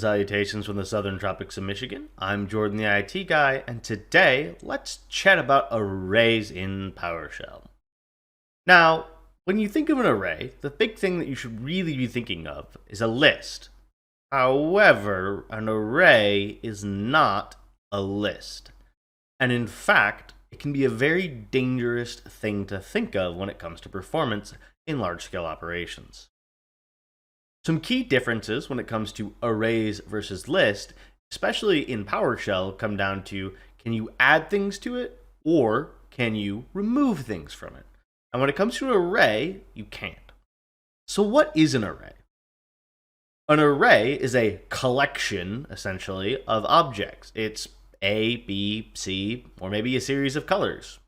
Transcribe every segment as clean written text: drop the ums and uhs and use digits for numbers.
salutations from the southern tropics of Michigan. I'm Jordan, the IT guy, and today let's chat about arrays in PowerShell. Now, when you think of an array, the big thing that you should really be thinking of is a list. However, an array is not a list. And in fact, it can be a very dangerous thing to think of when it comes to performance in large-scale operations. Some key differences when it comes to arrays versus list, especially in PowerShell, come down to can you add things to it or can you remove things from it? And when it comes to an array, you can't. So what is an array? An array is a collection, essentially, of objects. It's A, B, C, or maybe a series of colors,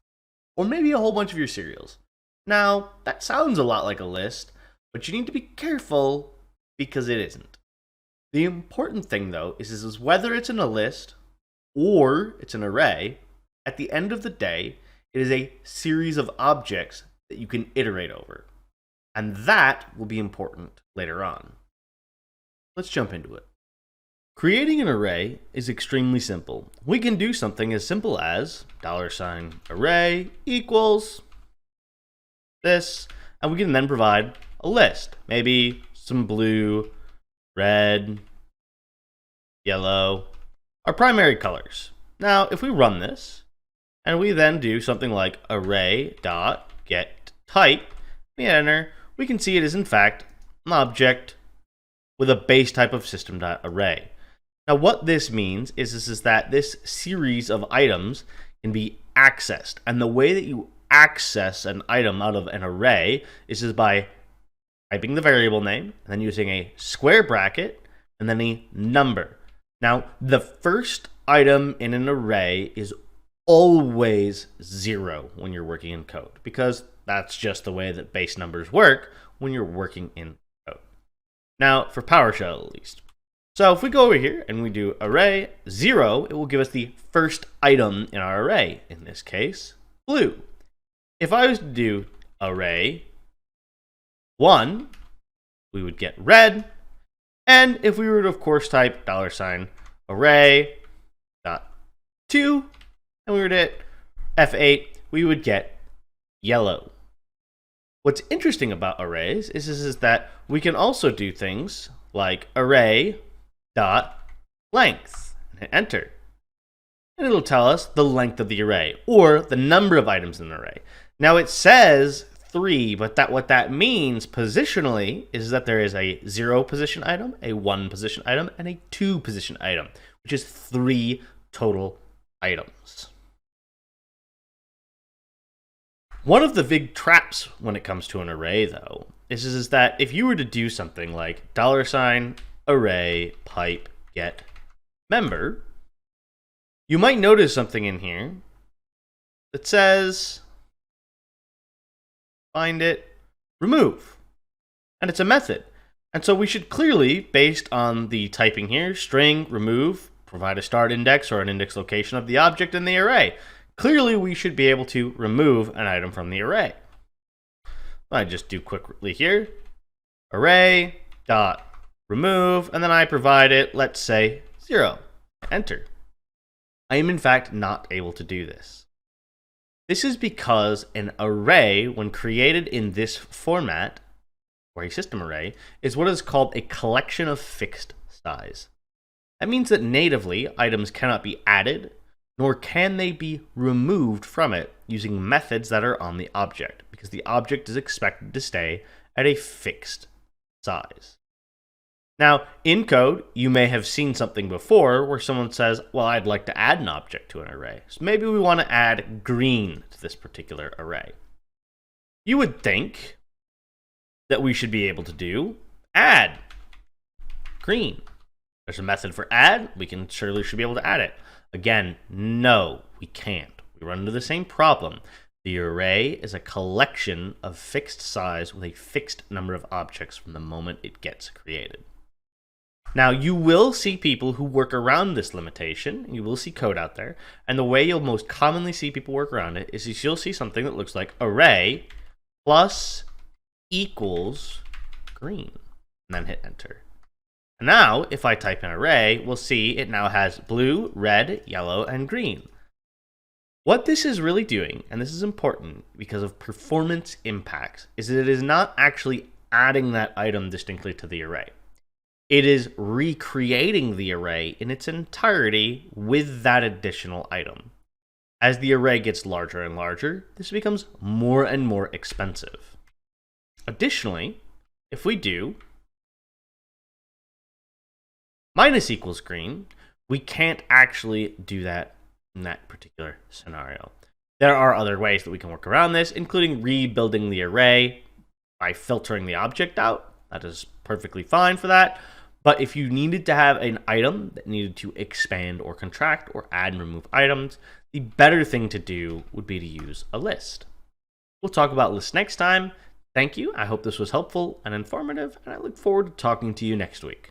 or maybe a whole bunch of your serials. Now, that sounds a lot like a list, but you need to be careful because it isn't. The important thing, though, is whether it's in a list or it's an array, at the end of the day, it is a series of objects that you can iterate over. And that will be important later on. Let's jump into it. Creating an array is extremely simple. We can do something as simple as $array equals this, and we can then provide a list. Maybe some blue, red, yellow, our primary colors. Now, if we run this, and we then do something like array.getType, we enter, we can see it is in fact an object with a base type of system.array. Now, what this means is that this series of items can be accessed, and the way that you access an item out of an array is by typing the variable name, and then using a square bracket, and then a number. Now, the first item in an array is always 0 when you're working in code, because that's just the way that base numbers work when you're working in code. Now, for PowerShell at least. So if we go over here and we do array 0, it will give us the first item in our array, in this case, blue. If I was to do array 1, we would get red. And if we were to, of course, type $array.2, and we were to hit F8, we would get yellow. What's interesting about arrays is that we can also do things like array.length, and hit enter. And it'll tell us the length of the array, or the number of items in the array. Now it says 3, but what that means positionally is that there is a 0 position item, a 1 position item, and a 2 position item, which is 3 total items. One of the big traps when it comes to an array, though, is that if you were to do something like $array pipe get member, you might notice something in here that says find it, remove. And it's a method. And so we should clearly, based on the typing here, string remove, provide a start index or an index location of the object in the array. Clearly, we should be able to remove an item from the array. I just do quickly here, array dot remove, and then I provide it, let's say 0. Enter. I am in fact not able to do this. This is because an array, when created in this format, or a system array, is what is called a collection of fixed size. That means that natively, items cannot be added, nor can they be removed from it using methods that are on the object, because the object is expected to stay at a fixed size. Now, in code, you may have seen something before where someone says, well, I'd like to add an object to an array. So maybe we want to add green to this particular array. You would think that we should be able to do add green. There's a method for add. We should be able to add it. Again, no, we can't. We run into the same problem. The array is a collection of fixed size with a fixed number of objects from the moment it gets created. Now, you will see people who work around this limitation. You will see code out there. And the way you'll most commonly see people work around it is you'll see something that looks like array plus equals green. And then hit enter. Now, if I type in array, we'll see it now has blue, red, yellow, and green. What this is really doing, and this is important because of performance impacts, is that it is not actually adding that item distinctly to the array. It is recreating the array in its entirety with that additional item. As the array gets larger and larger, this becomes more and more expensive. Additionally, if we do minus equals green, we can't actually do that in that particular scenario. There are other ways that we can work around this, including rebuilding the array by filtering the object out. That is perfectly fine for that. But if you needed to have an item that needed to expand or contract or add and remove items, the better thing to do would be to use a list. We'll talk about lists next time. Thank you. I hope this was helpful and informative, and I look forward to talking to you next week.